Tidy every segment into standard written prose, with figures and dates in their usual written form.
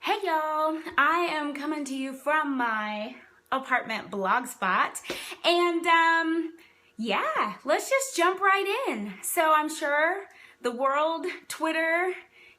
Hey y'all, I am coming to you from my apartment blog spot, and yeah, let's just jump right in. So I'm sure the world, Twitter,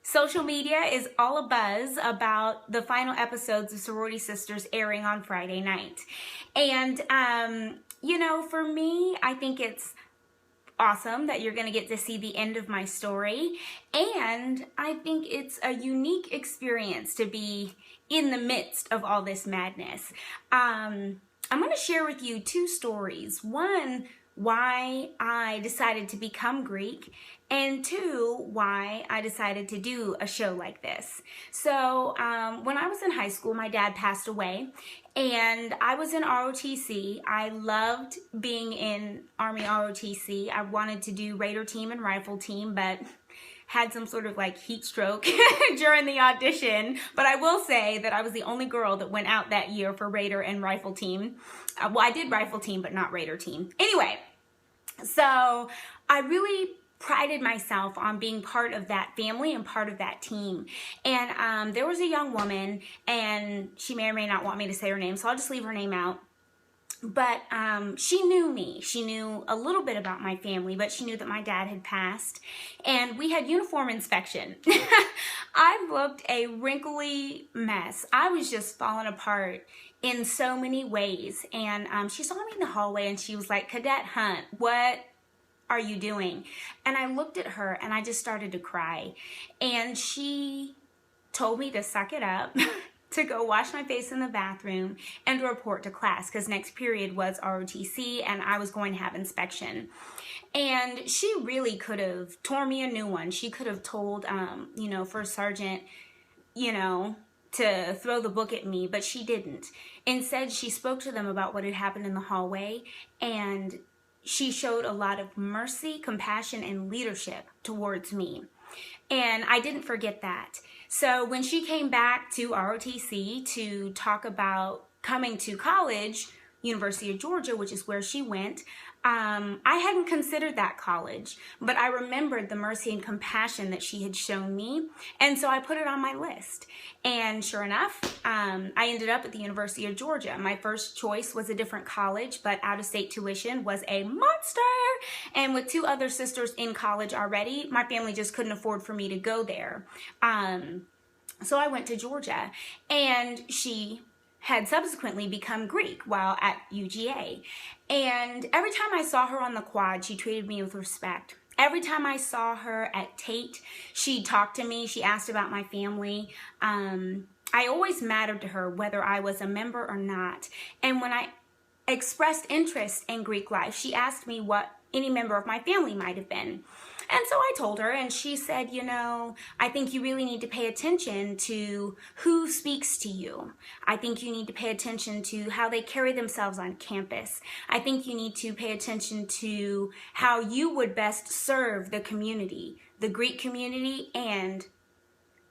social media is all abuzz about the final episodes of Sorority Sisters airing on Friday night. And for me, I think it's awesome that you're going to get to see the end of my story, and I think it's a unique experience to be in the midst of all this madness. I'm going to share with you two stories. One, why I decided to become Greek, and two, why I decided to do a show like this. So when I was in high school, my dad passed away, and I was in ROTC. I loved being in Army ROTC. I wanted to do Raider team and Rifle team, but had some sort of heat stroke during the audition. But I will say that I was the only girl that went out that year for Raider and Rifle team. Well, I did Rifle team, but not Raider team. Anyway, so I really prided myself on being part of that family and part of that team. And there was a young woman, and she may or may not want me to say her name, so I'll just leave her name out. But she knew me. She knew a little bit about my family, but she knew that my dad had passed. And we had uniform inspection. I looked a wrinkly mess. I was just falling apart in so many ways. And she saw me in the hallway, and she was like, "Cadet Hunt, what are you doing?" And I looked at her, and I just started to cry. And she told me to suck it up, to go wash my face in the bathroom, and to report to class, because next period was ROTC, and I was going to have inspection. And she really could have torn me a new one. She could have told, First Sergeant, to throw the book at me, but she didn't. Instead, she spoke to them about what had happened in the hallway, and she showed a lot of mercy, compassion, and leadership towards me. And I didn't forget that. So when she came back to ROTC to talk about coming to college, University of Georgia, which is where she went, I hadn't considered that college, but I remembered the mercy and compassion that she had shown me, and so I put it on my list. And sure enough, I ended up at the University of Georgia. My first choice was a different college, but out-of-state tuition was a monster, and with two other sisters in college already, my family just couldn't afford for me to go there. So I went to Georgia, and she had subsequently become Greek while at UGA. And every time I saw her on the quad, she treated me with respect. Every time I saw her at Tate, she talked to me. She asked about my family. I always mattered to her whether I was a member or not. And when I expressed interest in Greek life, she asked me what any member of my family might have been. And so I told her, and she said, I think you really need to pay attention to who speaks to you. I think you need to pay attention to how they carry themselves on campus. I think you need to pay attention to how you would best serve the community, the Greek community and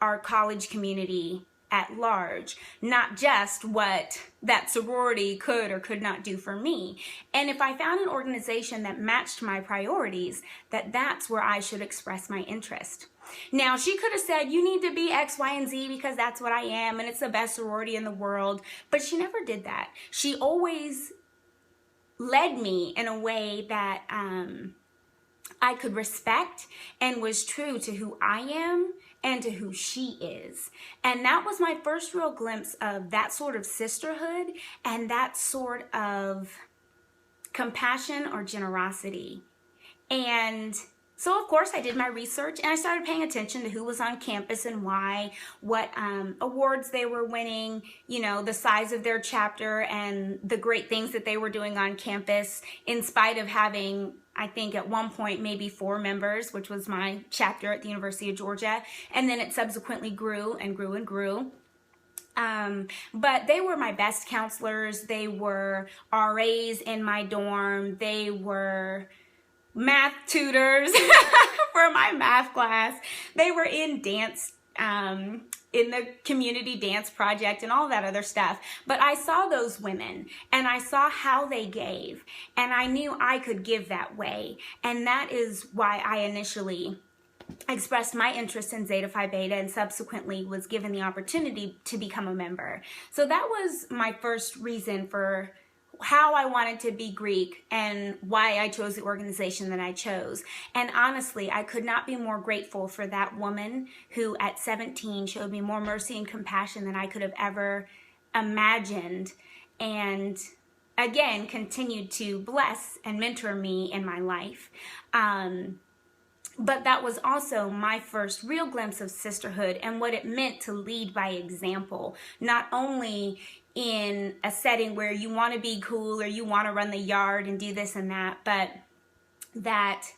our college community at large, not just what that sorority could or could not do for me. And if I found an organization that matched my priorities, that's where I should express my interest. Now, she could have said, you need to be X, Y, and Z because that's what I am and it's the best sorority in the world, but she never did that. She always led me in a way that I could respect and was true to who I am and to who she is. And that was my first real glimpse of that sort of sisterhood and that sort of compassion or generosity. And so, of course, I did my research and I started paying attention to who was on campus and why, what awards they were winning, the size of their chapter and the great things that they were doing on campus, in spite of having, I think at one point, maybe 4 members, which was my chapter at the University of Georgia. And then it subsequently grew and grew and grew. But they were my best counselors. They were RAs in my dorm. They were math tutors for my math class. They were in dance, in the community dance project and all that other stuff. But I saw those women and I saw how they gave, and I knew I could give that way. And that is why I initially expressed my interest in Zeta Phi Beta and subsequently was given the opportunity to become a member. So that was my first reason for how I wanted to be Greek and why I chose the organization that I chose. And honestly, I could not be more grateful for that woman who at 17 showed me more mercy and compassion than I could have ever imagined, and again continued to bless and mentor me in my life. But that was also my first real glimpse of sisterhood and what it meant to lead by example, not only in a setting where you want to be cool or you want to run the yard and do this and that, but that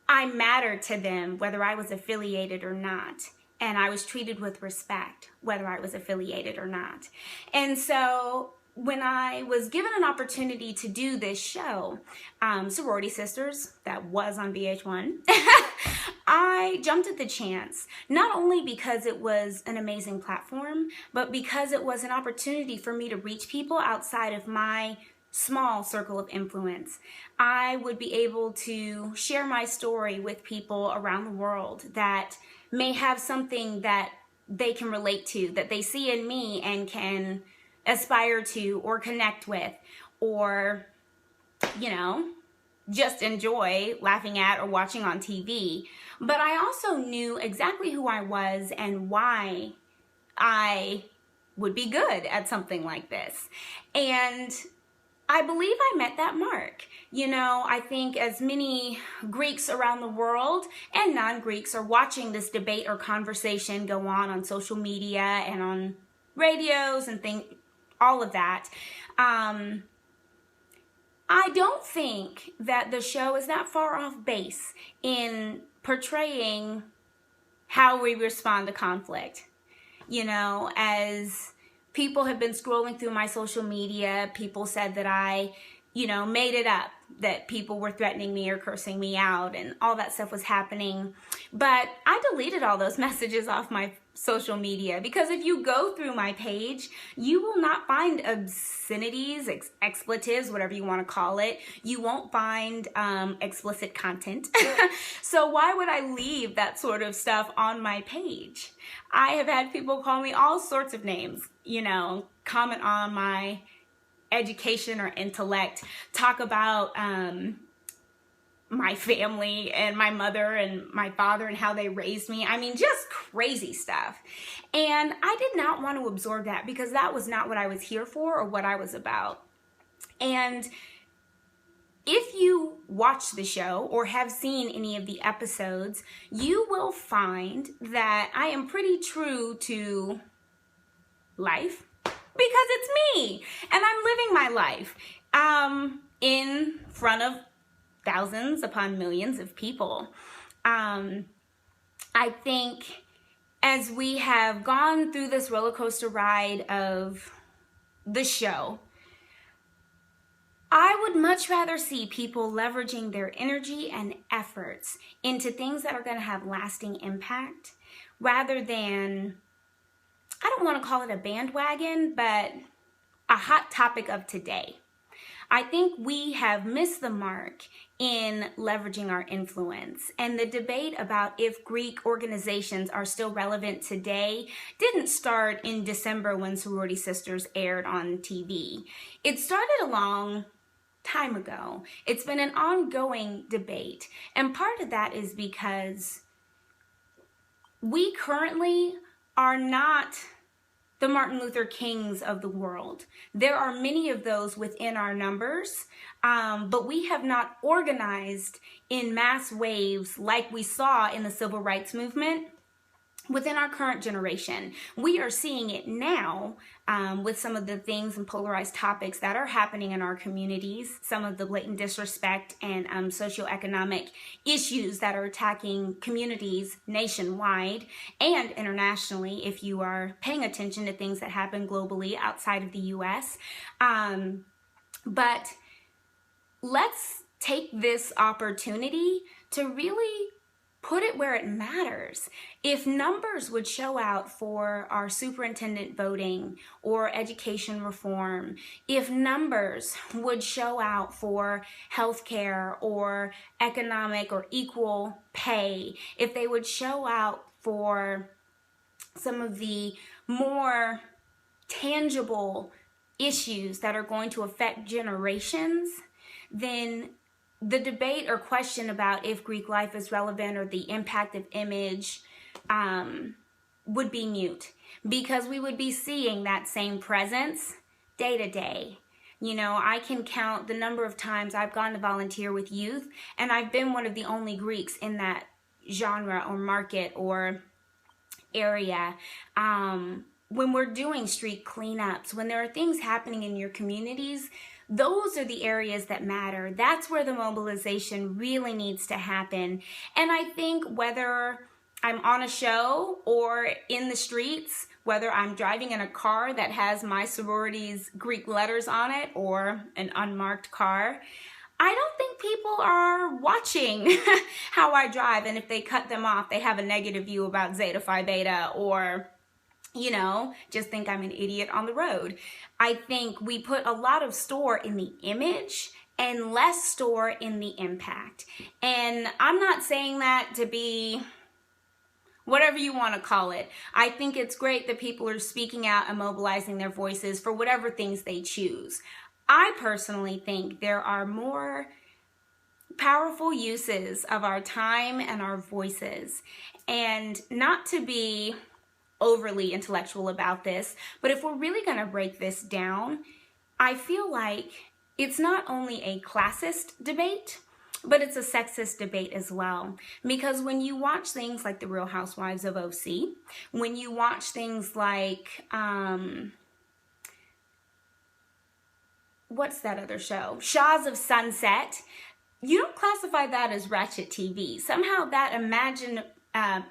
I mattered to them whether I was affiliated or not. And I was treated with respect whether I was affiliated or not. And so when I was given an opportunity to do this show, Sorority Sisters, that was on VH1, I jumped at the chance, not only because it was an amazing platform, but because it was an opportunity for me to reach people outside of my small circle of influence. I would be able to share my story with people around the world that may have something that they can relate to, that they see in me and can aspire to or connect with, or, you know, just enjoy laughing at or watching on TV. But I also knew exactly who I was and why I would be good at something like this. And I believe I met that mark. You know, I think as many Greeks around the world and non-Greeks are watching this debate or conversation go on social media and on radios and things, all of that, I don't think that the show is that far off base in portraying how we respond to conflict. You know, as people have been scrolling through my social media, people said that I, you know, made it up, that people were threatening me or cursing me out and all that stuff was happening. But I deleted all those messages off my social media, because if you go through my page, you will not find obscenities, expletives, whatever you want to call it. You won't find explicit content. So why would I leave that sort of stuff on my page? I have had people call me all sorts of names, you know, comment on my education or intellect, talk about my family and my mother and my father and how they raised me. I mean, just crazy stuff. And I did not want to absorb that, because that was not what I was here for or what I was about. And if you watch the show or have seen any of the episodes, you will find that I am pretty true to life, because it's me and I'm living my life in front of thousands upon millions of people. I think as we have gone through this roller coaster ride of the show, I would much rather see people leveraging their energy and efforts into things that are going to have lasting impact, rather than, I don't want to call it a bandwagon, but a hot topic of today. I think we have missed the mark in leveraging our influence. And the debate about if Greek organizations are still relevant today didn't start in December when Sorority Sisters aired on TV. It started a long time ago. It's been an ongoing debate. And part of that is because we currently are not the Martin Luther Kings of the world. There are many of those within our numbers, but we have not organized in mass waves like we saw in the civil rights movement within our current generation. We are seeing it now with some of the things and polarized topics that are happening in our communities, some of the blatant disrespect and socioeconomic issues that are attacking communities nationwide and internationally, if you are paying attention to things that happen globally outside of the US. But let's take this opportunity to really put it where it matters. If numbers would show out for our superintendent voting or education reform, if numbers would show out for healthcare or economic or equal pay, if they would show out for some of the more tangible issues that are going to affect generations, then the debate or question about if Greek life is relevant or the impact of image would be mute, because we would be seeing that same presence day to day. You know, I can count the number of times I've gone to volunteer with youth, and I've been one of the only Greeks in that genre or market or area. When we're doing street cleanups, when there are things happening in your communities, those are the areas that matter. That's where the mobilization really needs to happen. And I think whether I'm on a show or in the streets, whether I'm driving in a car that has my sorority's Greek letters on it or an unmarked car, I don't think people are watching how I drive. And if they cut them off, they have a negative view about Zeta Phi Beta, or, you know, just think I'm an idiot on the road. I think we put a lot of store in the image and less store in the impact. And I'm not saying that to be whatever you want to call it. I think it's great that people are speaking out and mobilizing their voices for whatever things they choose. I personally think there are more powerful uses of our time and our voices. And not to be overly intellectual about this, but if we're really going to break this down, I feel like it's not only a classist debate, but it's a sexist debate as well. Because when you watch things like The Real Housewives of OC, when you watch things like, what's that other show? Shaws of Sunset, you don't classify that as ratchet TV. Somehow that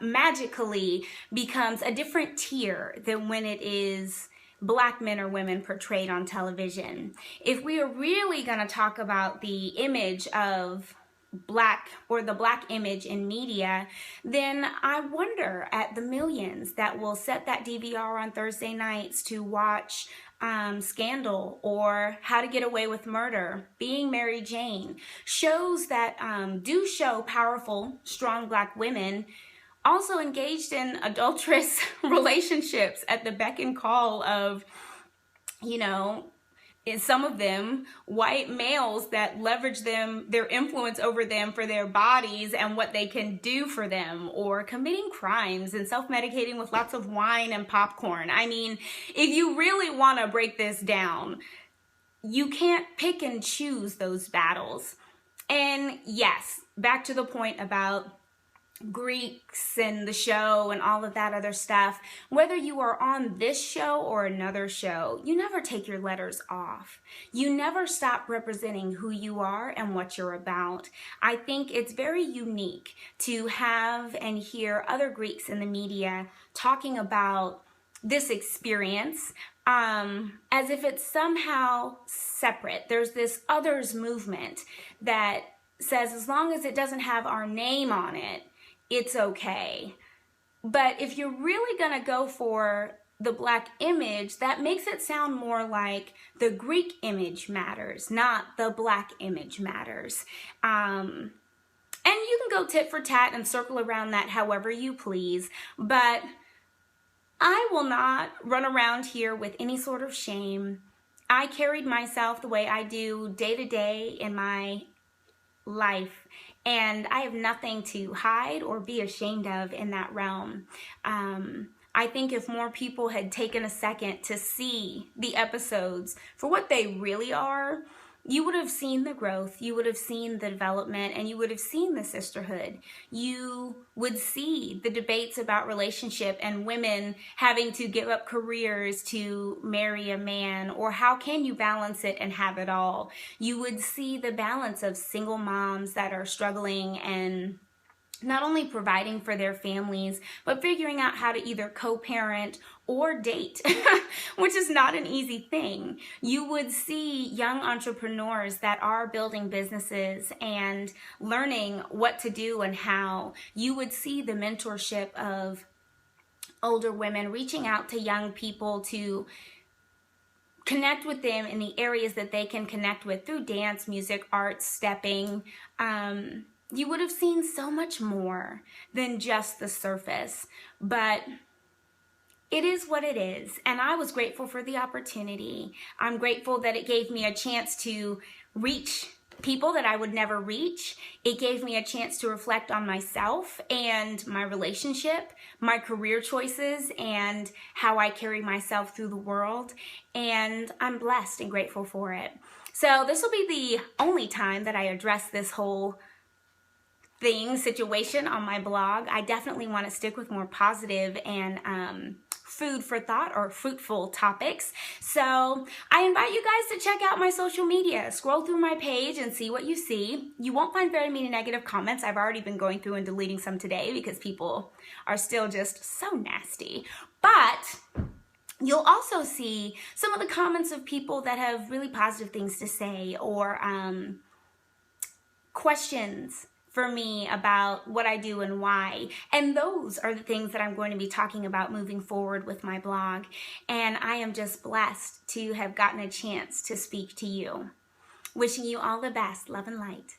magically becomes a different tier than when it is Black men or women portrayed on television. If we are really going to talk about the image of Black, or the Black image in media, then I wonder at the millions that will set that DVR on Thursday nights to watch Scandal or How to Get Away with Murder, Being Mary Jane, shows that do show powerful, strong Black women also engaged in adulterous relationships at the beck and call of, you know, in some of them, white males that leverage them, their influence over them for their bodies and what they can do for them, or committing crimes and self-medicating with lots of wine and popcorn. I mean, if you really want to break this down, you can't pick and choose those battles. And yes, back to the point about Greeks and the show and all of that other stuff, whether you are on this show or another show, you never take your letters off. You never stop representing who you are and what you're about. I think it's very unique to have and hear other Greeks in the media talking about this experience as if it's somehow separate. There's this others movement that says as long as it doesn't have our name on it, it's okay. But if you're really going to go for the Black image, that makes it sound more like the Greek image matters, not the Black image matters. And you can go tit for tat and circle around that however you please, but I will not run around here with any sort of shame. I carried myself the way I do day to day in my life, and I have nothing to hide or be ashamed of in that realm. I think if more people had taken a second to see the episodes for what they really are, you would have seen the growth, you would have seen the development, and you would have seen the sisterhood. You would see the debates about relationship and women having to give up careers to marry a man, or how can you balance it and have it all. You would see the balance of single moms that are struggling and not only providing for their families, but figuring out how to either co-parent or date, which is not an easy thing. You would see young entrepreneurs that are building businesses and learning what to do and how. You would see the mentorship of older women reaching out to young people to connect with them in the areas that they can connect with through dance, music, arts, stepping. You would have seen so much more than just the surface, but it is what it is. And I was grateful for the opportunity. I'm grateful that it gave me a chance to reach people that I would never reach. It gave me a chance to reflect on myself and my relationship, my career choices, and how I carry myself through the world. And I'm blessed and grateful for it. So this will be the only time that I address this whole situation on my blog. I definitely want to stick with more positive and food for thought or fruitful topics. So I invite you guys to check out my social media. Scroll through my page and see what you see. You won't find very many negative comments. I've already been going through and deleting some today because people are still just so nasty. But you'll also see some of the comments of people that have really positive things to say, or questions for me about what I do and why. And those are the things that I'm going to be talking about moving forward with my blog. And I am just blessed to have gotten a chance to speak to you. Wishing you all the best. Love and light.